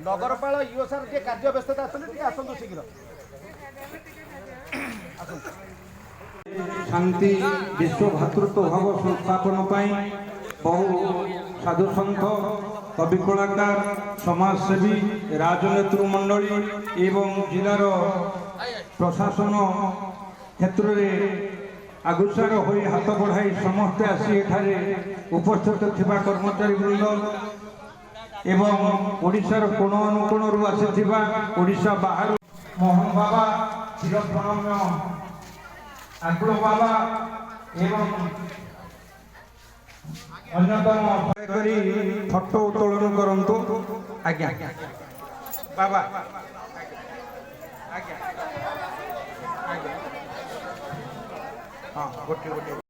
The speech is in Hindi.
नगरपाल ईओ सार टे कार्य व्यस्तता आसतु शीघ्र शांति विश्व भातृत्व भाव संस्थापन बहु साधु सन्थ कवि कलाकार समाजसेवी राजनेतृ मंडली एवं जिलार प्रशासन क्षेत्र में आगुसार हो हाथ बढ़ाई समस्ते आसी एठारे उपस्थित थिबा कर्मचारी वृंद एवं ओडिशार कोण अनुकोणरू आसीथिबा ओडिशा बाहर मोहन बाबा चिर प्रणम्य आकुल बाबा एवं अन्यतम करी फोटो उत्तोलन करंतु आज्ञा बाबा आज्ञा आज्ञा हाँ गोटे गोटे